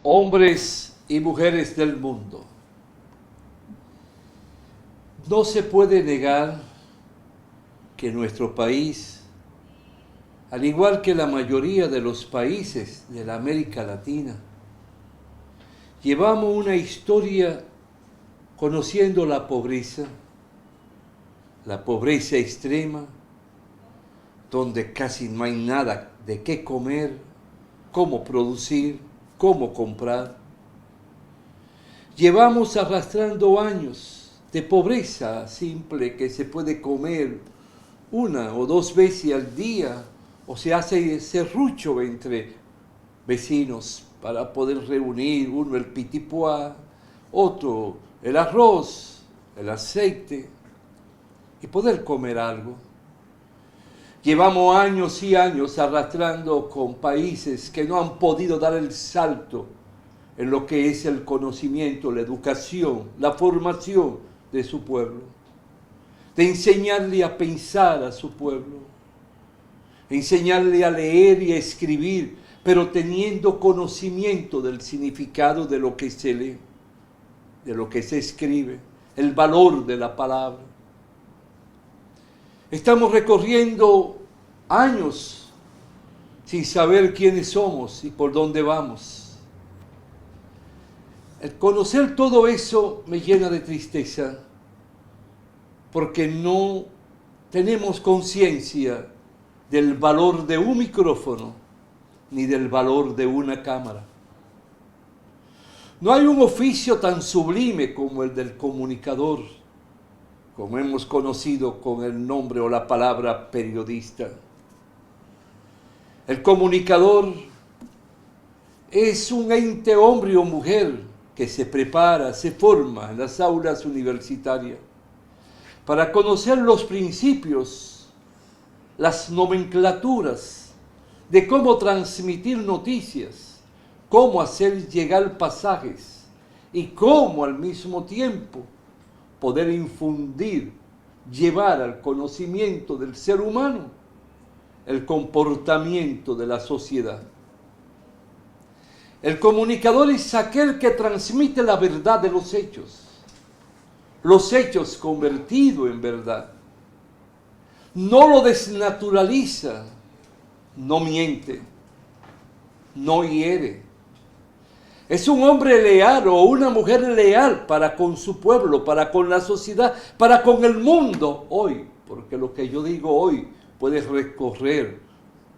Hombres y mujeres del mundo, no se puede negar que nuestro país, al igual que la mayoría de los países de la América Latina, llevamos una historia conociendo la pobreza extrema, donde casi no hay nada de qué comer, cómo producir, cómo comprar. Llevamos arrastrando años de pobreza simple que se puede comer una o dos veces al día, o se hace serrucho entre vecinos para poder reunir, uno el pitipuá, otro el arroz, el aceite, y poder comer algo. Llevamos años y años arrastrando con países que no han podido dar el salto en lo que es el conocimiento, la educación, la formación de su pueblo, de enseñarle a pensar a su pueblo, enseñarle a leer y a escribir, pero teniendo conocimiento del significado de lo que se lee, de lo que se escribe, el valor de la palabra. Estamos recorriendo años sin saber quiénes somos y por dónde vamos. El conocer todo eso me llena de tristeza, porque no tenemos conciencia del valor de un micrófono ni del valor de una cámara. No hay un oficio tan sublime como el del comunicador, como hemos conocido con el nombre o la palabra periodista. El comunicador es un ente hombre o mujer que se prepara, se forma en las aulas universitarias para conocer los principios, las nomenclaturas de cómo transmitir noticias, cómo hacer llegar pasajes y cómo al mismo tiempo poder infundir, llevar al conocimiento del ser humano el comportamiento de la sociedad. El comunicador es aquel que transmite la verdad de los hechos convertidos en verdad. No lo desnaturaliza, no miente, no hiere. Es un hombre leal o una mujer leal para con su pueblo, para con la sociedad, para con el mundo hoy. Porque lo que yo digo hoy puede recorrer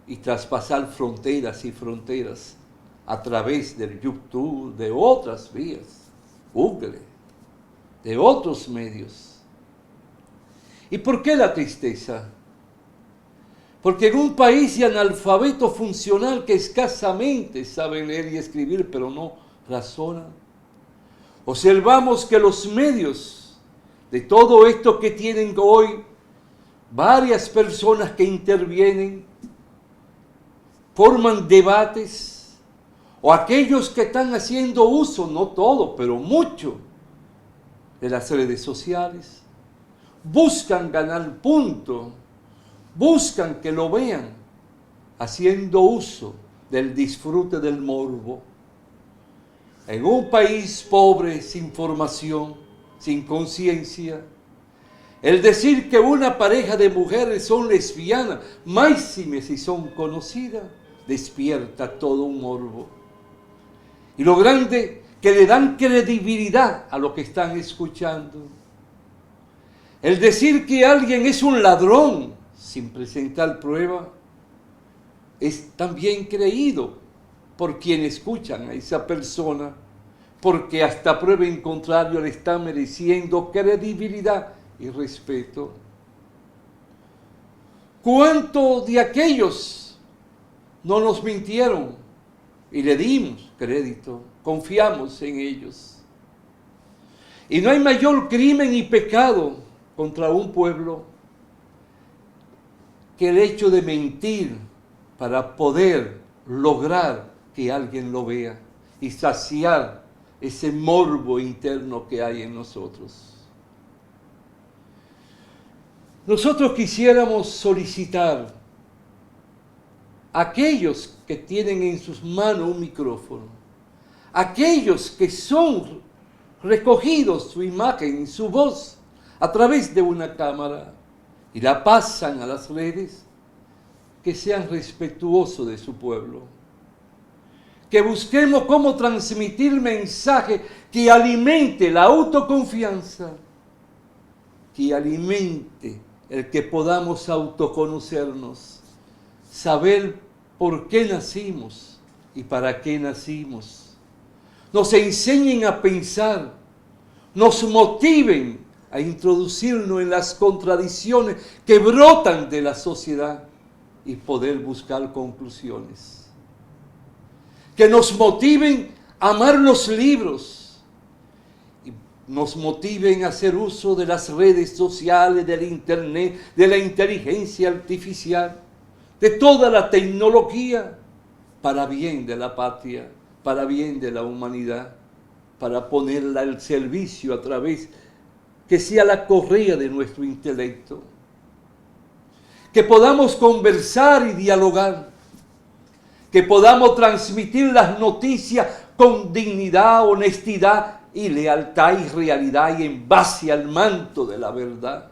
y traspasar fronteras y fronteras a través del YouTube, de otras vías, Google, de otros medios. ¿Y por qué la tristeza? Porque en un país de analfabeto funcional que escasamente saben leer y escribir, pero no razonan, observamos que los medios de todo esto que tienen hoy, varias personas que intervienen, forman debates, o aquellos que están haciendo uso, no todo, pero mucho, de las redes sociales, buscan ganar puntos, buscan que lo vean, haciendo uso del disfrute del morbo. En un país pobre, sin formación, sin conciencia, el decir que una pareja de mujeres son lesbianas, máxime si son conocidas, despierta todo un morbo. Y lo grande, que le dan credibilidad a lo que están escuchando. El decir que alguien es un ladrón, sin presentar prueba, es también creído por quienes escuchan a esa persona, porque hasta prueba en contrario le está mereciendo credibilidad y respeto. ¿Cuántos de aquellos no nos mintieron y le dimos crédito, confiamos en ellos? Y no hay mayor crimen y pecado contra un pueblo que el hecho de mentir para poder lograr que alguien lo vea y saciar ese morbo interno que hay en nosotros. Nosotros quisiéramos solicitar a aquellos que tienen en sus manos un micrófono, aquellos que son recogidos su imagen, su voz, a través de una cámara y la pasan a las redes, que sean respetuosos de su pueblo. Que busquemos cómo transmitir mensaje que alimente la autoconfianza, que alimente el que podamos autoconocernos, saber por qué nacimos y para qué nacimos. Nos enseñen a pensar, nos motiven a introducirnos en las contradicciones que brotan de la sociedad y poder buscar conclusiones. Que nos motiven a amar los libros y nos motiven a hacer uso de las redes sociales, del internet, de la inteligencia artificial, de toda la tecnología para bien de la patria, para bien de la humanidad, para ponerla al servicio a través que sea la correa de nuestro intelecto. Que podamos conversar y dialogar, que podamos transmitir las noticias con dignidad, honestidad y lealtad y realidad y en base al manto de la verdad.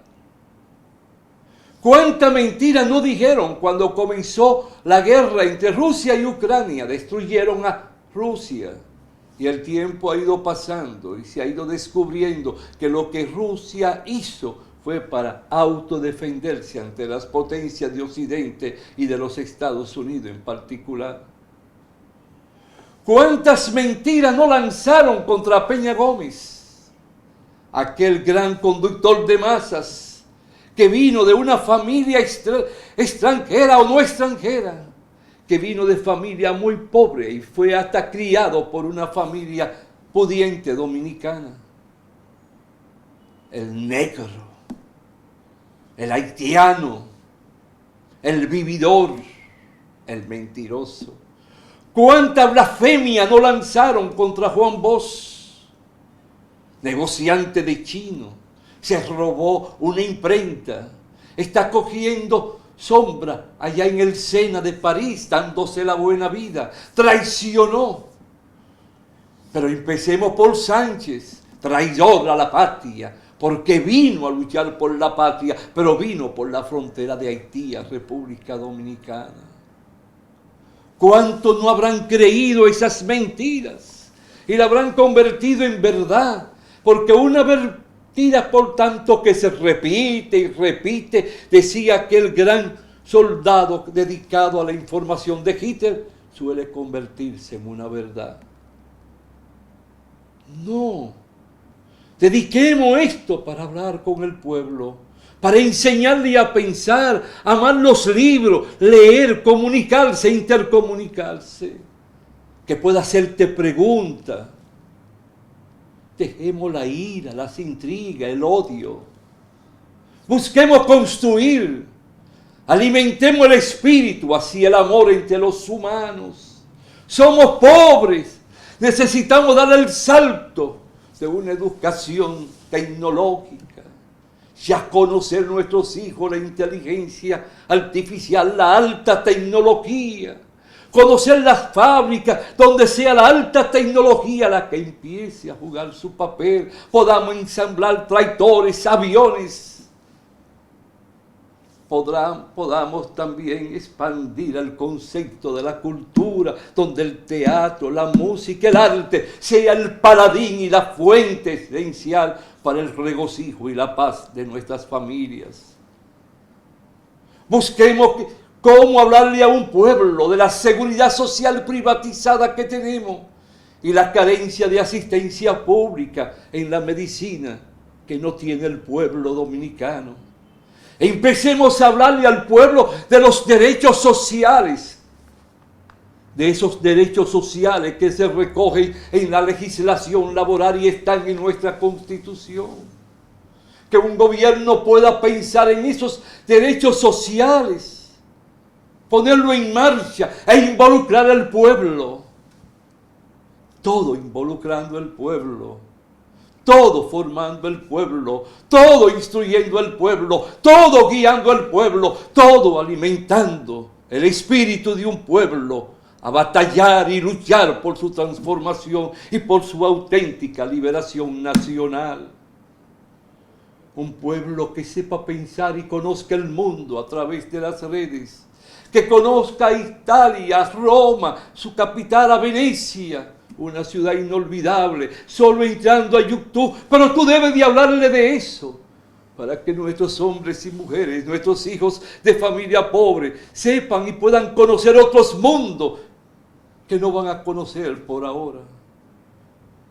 ¿Cuánta mentira no dijeron cuando comenzó la guerra entre Rusia y Ucrania? Destruyeron a Rusia y el tiempo ha ido pasando y se ha ido descubriendo que lo que Rusia hizo fue para autodefenderse ante las potencias de Occidente y de los Estados Unidos en particular. ¿Cuántas mentiras no lanzaron contra Peña Gómez? Aquel gran conductor de masas que vino de una familia extranjera o no extranjera, que vino de familia muy pobre y fue hasta criado por una familia pudiente dominicana. El negro, el haitiano, el vividor, el mentiroso. ¿Cuánta blasfemia no lanzaron contra Juan Bosch, negociante de chino? Se robó una imprenta, está cogiendo sombra allá en el Sena de París, dándose la buena vida, traicionó. Pero empecemos por Sánchez, traidor a la patria, porque vino a luchar por la patria, pero vino por la frontera de Haití a República Dominicana. ¿Cuántos no habrán creído esas mentiras y la habrán convertido en verdad? Porque una mentira, por tanto, que se repite y repite, decía aquel gran soldado dedicado a la información de Hitler, suele convertirse en una verdad. No. Dediquemos esto para hablar con el pueblo, para enseñarle a pensar, amar los libros, leer, comunicarse, intercomunicarse. Que pueda hacerte preguntas. Dejemos la ira, las intrigas, el odio. Busquemos construir. Alimentemos el espíritu, así el amor entre los humanos. Somos pobres. Necesitamos dar el salto de una educación tecnológica. Ya conocer nuestros hijos la inteligencia artificial, la alta tecnología. Conocer las fábricas donde sea la alta tecnología la que empiece a jugar su papel. Podamos ensamblar traidores, aviones. Podamos también expandir el concepto de la cultura, donde el teatro, la música, el arte sea el paladín y la fuente esencial para el regocijo y la paz de nuestras familias. Busquemos cómo hablarle a un pueblo de la seguridad social privatizada que tenemos y la carencia de asistencia pública en la medicina que no tiene el pueblo dominicano. Empecemos a hablarle al pueblo de los derechos sociales, de esos derechos sociales que se recogen en la legislación laboral y están en nuestra Constitución. Que un gobierno pueda pensar en esos derechos sociales, ponerlo en marcha e involucrar al pueblo. Todo involucrando al pueblo. Todo formando el pueblo, todo instruyendo al pueblo, todo guiando al pueblo, todo alimentando el espíritu de un pueblo a batallar y luchar por su transformación y por su auténtica liberación nacional. Un pueblo que sepa pensar y conozca el mundo a través de las redes, que conozca Italia, Roma, su capital, a Venecia, una ciudad inolvidable, solo entrando a YouTube. Pero tú debes de hablarle de eso, para que nuestros hombres y mujeres, nuestros hijos de familia pobre, sepan y puedan conocer otros mundos que no van a conocer por ahora.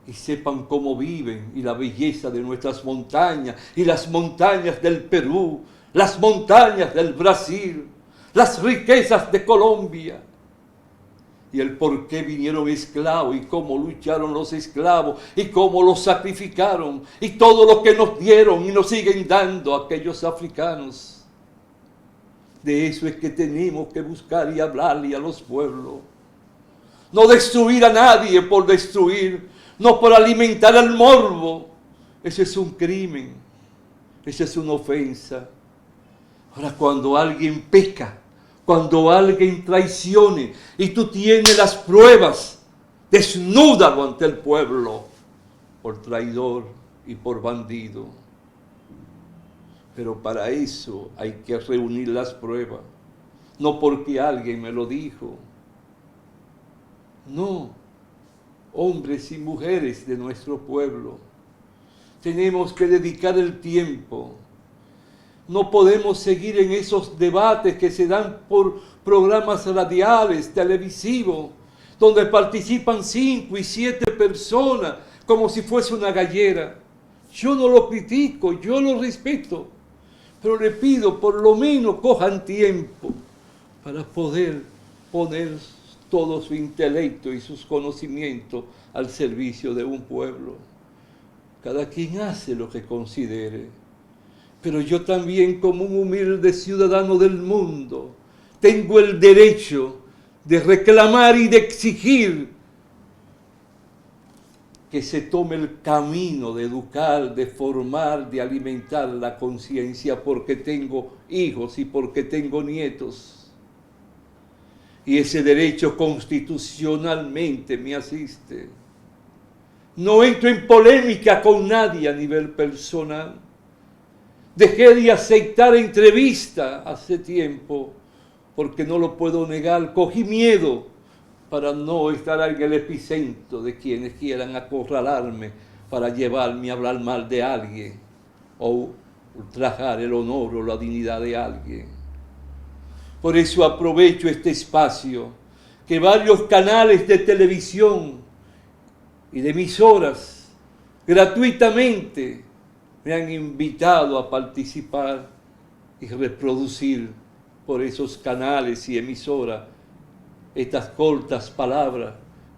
Y sepan cómo viven y la belleza de nuestras montañas y las montañas del Perú, las montañas del Brasil, las riquezas de Colombia y el por qué vinieron esclavos y cómo lucharon los esclavos y cómo los sacrificaron y todo lo que nos dieron y nos siguen dando aquellos africanos. De eso es que tenemos que buscar y hablarle a los pueblos. No destruir a nadie por destruir, no por alimentar el morbo. Ese es un crimen, esa es una ofensa. Ahora, cuando alguien peca, cuando alguien traicione y tú tienes las pruebas, desnúdalo ante el pueblo por traidor y por bandido. Pero para eso hay que reunir las pruebas, no porque alguien me lo dijo. No, hombres y mujeres de nuestro pueblo, tenemos que dedicar el tiempo. No podemos seguir en esos debates que se dan por programas radiales, televisivos, donde participan 5 y 7 personas, como si fuese una gallera. Yo no lo critico, yo lo respeto, pero le pido por lo menos cojan tiempo para poder poner todo su intelecto y sus conocimientos al servicio de un pueblo. Cada quien hace lo que considere. Pero yo también, como un humilde ciudadano del mundo, tengo el derecho de reclamar y de exigir que se tome el camino de educar, de formar, de alimentar la conciencia, porque tengo hijos y porque tengo nietos. Y ese derecho constitucionalmente me asiste. No entro en polémica con nadie a nivel personal. Dejé de aceptar entrevistas hace tiempo, porque no lo puedo negar. Cogí miedo para no estar en el epicentro de quienes quieran acorralarme para llevarme a hablar mal de alguien o ultrajar el honor o la dignidad de alguien. Por eso aprovecho este espacio, que varios canales de televisión y de emisoras gratuitamente me han invitado a participar y reproducir por esos canales y emisoras estas cortas palabras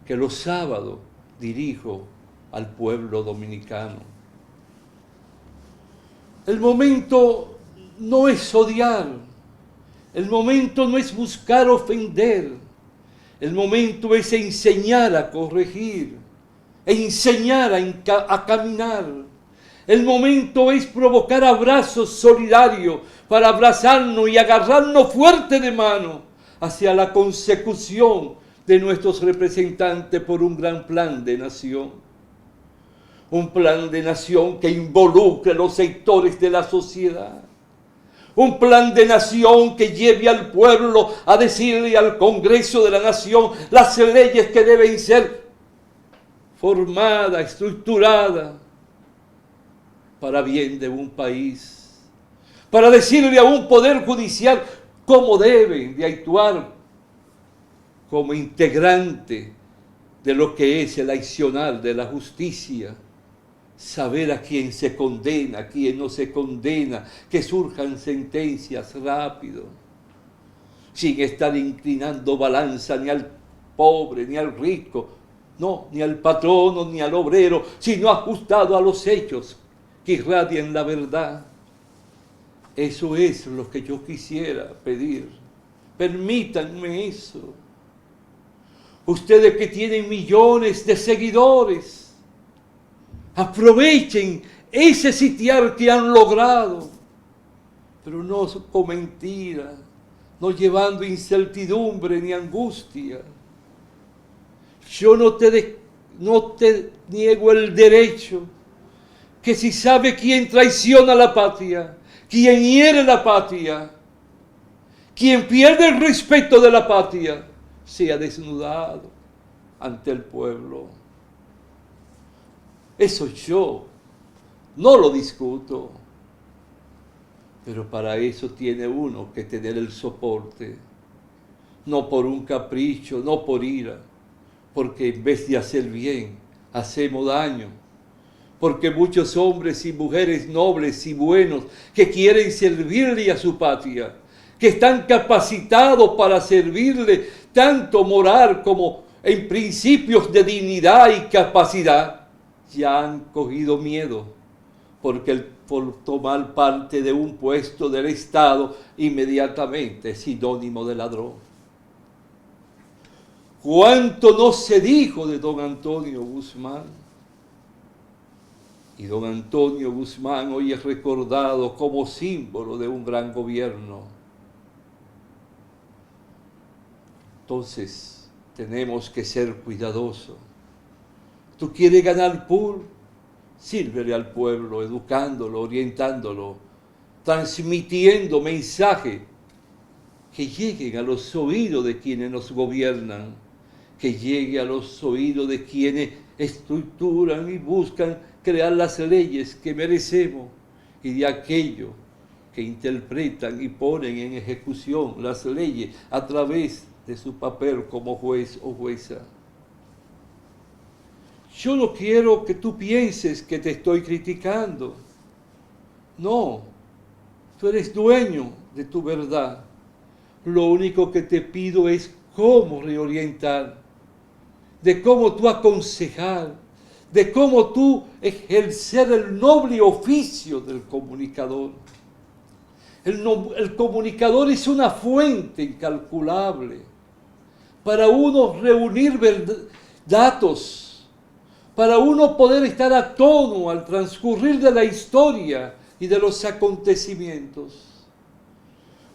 que los sábados dirijo al pueblo dominicano. El momento no es odiar, el momento no es buscar ofender, el momento es enseñar a corregir, enseñar a caminar. El momento es provocar abrazos solidarios para abrazarnos y agarrarnos fuerte de mano hacia la consecución de nuestros representantes por un gran plan de nación. Un plan de nación que involucre los sectores de la sociedad. Un plan de nación que lleve al pueblo a decirle al Congreso de la Nación las leyes que deben ser formadas, estructuradas, para bien de un país, para decirle a un poder judicial cómo deben de actuar como integrante de lo que es el accionar de la justicia, saber a quién se condena, a quién no se condena, que surjan sentencias rápido, sin estar inclinando balanza ni al pobre ni al rico, no, ni al patrono ni al obrero, sino ajustado a los hechos que irradian la verdad. Eso es lo que yo quisiera pedir. Permítanme eso. Ustedes que tienen millones de seguidores, aprovechen ese sitial que han logrado, pero no con mentiras, no llevando incertidumbre ni angustia. Yo no te niego el derecho que si sabe quién traiciona la patria, quién hiere la patria, quien pierde el respeto de la patria, sea desnudado ante el pueblo. Eso yo no lo discuto, pero para eso tiene uno que tener el soporte, no por un capricho, no por ira, porque en vez de hacer bien, hacemos daño. Porque muchos hombres y mujeres nobles y buenos que quieren servirle a su patria, que están capacitados para servirle tanto moral como en principios de dignidad y capacidad, ya han cogido miedo, porque por tomar parte de un puesto del Estado inmediatamente es sinónimo de ladrón. ¿Cuánto no se dijo de don Antonio Guzmán? Y don Antonio Guzmán hoy es recordado como símbolo de un gran gobierno. Entonces, tenemos que ser cuidadosos. ¿Tú quieres ganar PUR? Sírvele al pueblo, educándolo, orientándolo, transmitiendo mensajes que lleguen a los oídos de quienes nos gobiernan, que llegue a los oídos de quienes estructuran y buscan crear las leyes que merecemos y de aquellos que interpretan y ponen en ejecución las leyes a través de su papel como juez o jueza. Yo no quiero que tú pienses que te estoy criticando. No, tú eres dueño de tu verdad. Lo único que te pido es cómo reorientar, de cómo tú aconsejar, de cómo tú ejercer el noble oficio del comunicador. El comunicador es una fuente incalculable para uno reunir datos, para uno poder estar a tono al transcurrir de la historia y de los acontecimientos.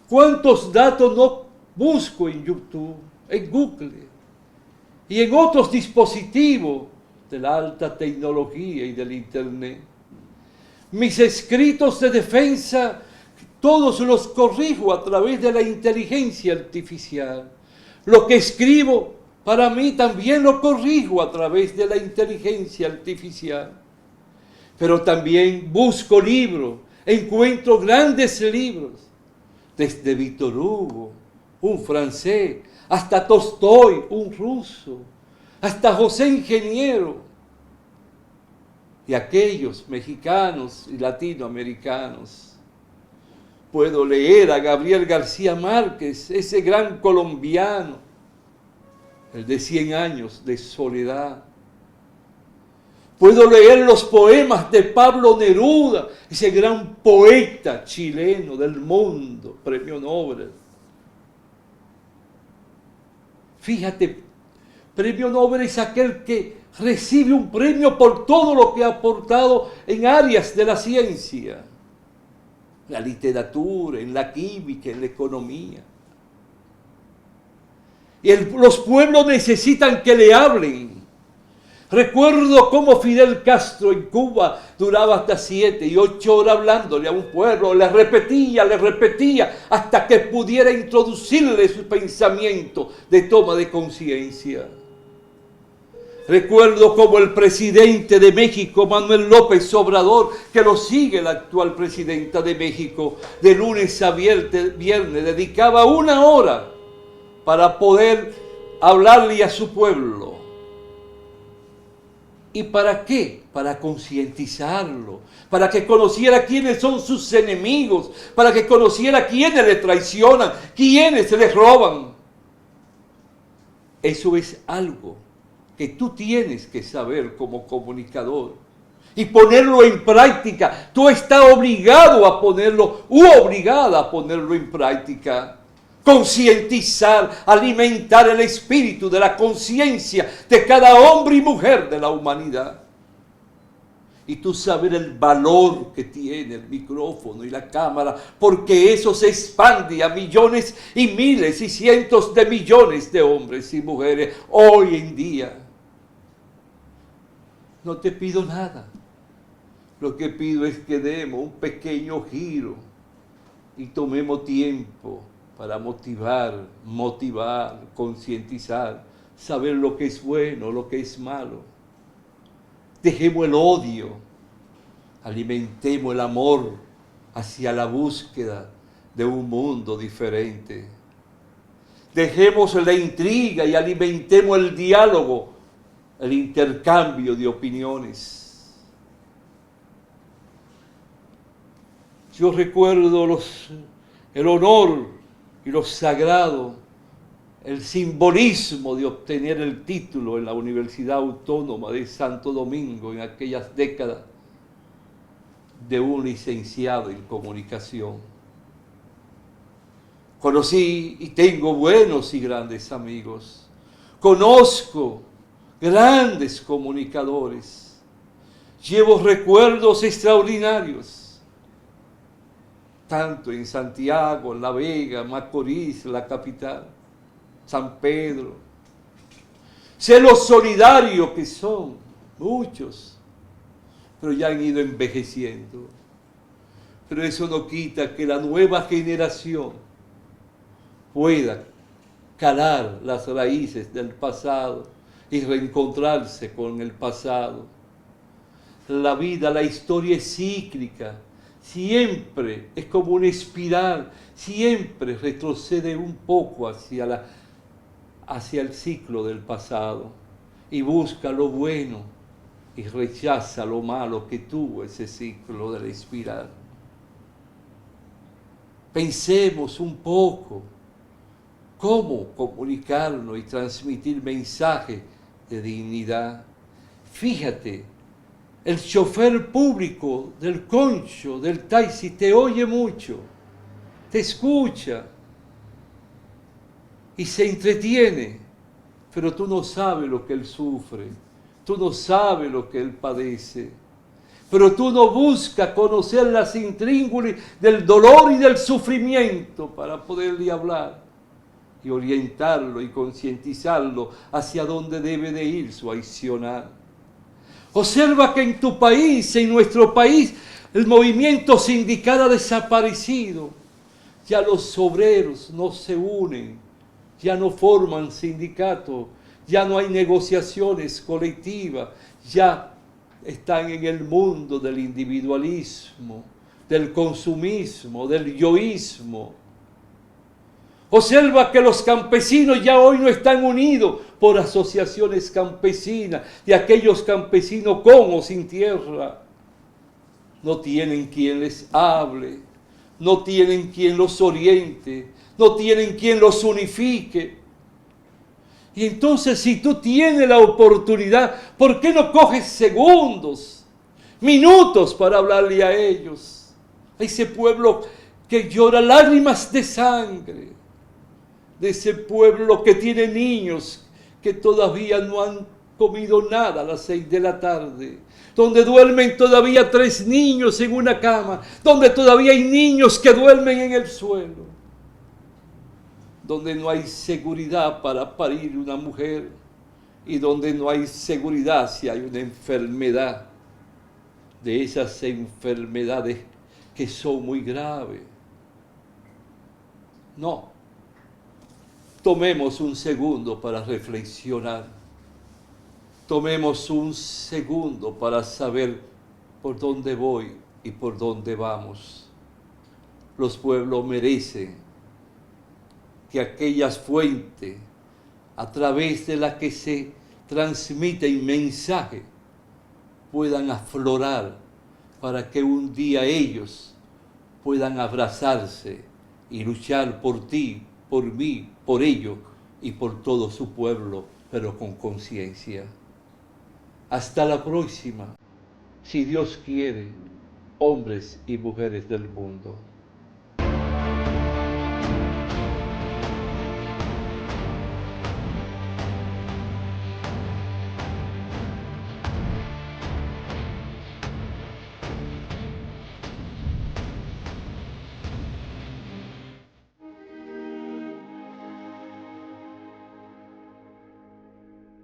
¿Cuántos datos no busco en YouTube, en Google y en otros dispositivos de la alta tecnología y del Internet? Mis escritos de defensa, todos los corrijo a través de la inteligencia artificial. Lo que escribo, para mí también lo corrijo a través de la inteligencia artificial. Pero también busco libros, encuentro grandes libros, desde Víctor Hugo, un francés, hasta Tolstoy, un ruso, hasta José Ingeniero, y aquellos mexicanos y latinoamericanos. Puedo leer a Gabriel García Márquez, ese gran colombiano, el de 100 años de soledad. Puedo leer los poemas de Pablo Neruda, ese gran poeta chileno del mundo, premio Nobel. Fíjate, premio Nobel es aquel que recibe un premio por todo lo que ha aportado en áreas de la ciencia, la literatura, en la química, en la economía. Y los pueblos necesitan que le hablen. Recuerdo cómo Fidel Castro en Cuba duraba hasta 7 y 8 horas hablándole a un pueblo, le repetía, hasta que pudiera introducirle su pensamiento de toma de conciencia. Recuerdo como el presidente de México, Manuel López Obrador, que lo sigue la actual presidenta de México, de lunes a viernes, dedicaba 1 hora para poder hablarle a su pueblo. ¿Y para qué? Para concientizarlo, para que conociera quiénes son sus enemigos, para que conociera quiénes le traicionan, quiénes le roban. Eso es algo que tú tienes que saber como comunicador y ponerlo en práctica. Tú estás obligado a ponerlo u obligada a ponerlo en práctica. Concientizar, alimentar el espíritu de la conciencia de cada hombre y mujer de la humanidad. Y tú saber el valor que tiene el micrófono y la cámara, porque eso se expande a millones y miles y cientos de millones de hombres y mujeres hoy en día. No te pido nada. Lo que pido es que demos un pequeño giro y tomemos tiempo para motivar, concientizar, saber lo que es bueno, lo que es malo. Dejemos el odio, alimentemos el amor hacia la búsqueda de un mundo diferente. Dejemos la intriga y alimentemos el diálogo, el intercambio de opiniones. Yo recuerdo el honor y lo sagrado, el simbolismo de obtener el título en la Universidad Autónoma de Santo Domingo en aquellas décadas de un licenciado en comunicación. Conocí y tengo buenos y grandes amigos. Conozco grandes comunicadores. Llevo recuerdos extraordinarios. Tanto en Santiago, La Vega, Macorís, la capital, San Pedro. Sé lo solidarios que son, muchos, pero ya han ido envejeciendo. Pero eso no quita que la nueva generación pueda calar las raíces del pasado y reencontrarse con el pasado. La vida, la historia es cíclica. Siempre es como una espiral, siempre retrocede un poco hacia el ciclo del pasado y busca lo bueno y rechaza lo malo que tuvo ese ciclo de la espiral. Pensemos un poco cómo comunicarnos y transmitir mensajes de dignidad. Fíjate, el chofer público del concho, del taxi, te oye mucho, te escucha y se entretiene, pero tú no sabes lo que él sufre, tú no sabes lo que él padece, pero tú no buscas conocer las intríngulis del dolor y del sufrimiento para poderle hablar y orientarlo y concientizarlo hacia dónde debe de ir su accionar. Observa que en tu país, en nuestro país, el movimiento sindical ha desaparecido. Ya los obreros no se unen, ya no forman sindicatos, ya no hay negociaciones colectivas, ya están en el mundo del individualismo, del consumismo, del yoísmo. Observa que los campesinos ya hoy no están unidos por asociaciones campesinas, de aquellos campesinos con o sin tierra. No tienen quien les hable, no tienen quien los oriente, no tienen quien los unifique. Y entonces, si tú tienes la oportunidad, ¿por qué no coges segundos, minutos para hablarle a ellos? A ese pueblo que llora lágrimas de sangre, de ese pueblo que tiene niños que todavía no han comido nada a las 6 de la tarde, donde duermen todavía 3 niños en una cama, donde todavía hay niños que duermen en el suelo, donde no hay seguridad para parir una mujer y donde no hay seguridad si hay una enfermedad, de esas enfermedades que son muy graves. No. Tomemos un segundo para reflexionar. Tomemos un segundo para saber por dónde voy y por dónde vamos. Los pueblos merecen que aquellas fuentes a través de las que se transmiten mensajes puedan aflorar para que un día ellos puedan abrazarse y luchar por ti, por mí, por ellos y por todo su pueblo, pero con conciencia. Hasta la próxima, si Dios quiere, hombres y mujeres del mundo.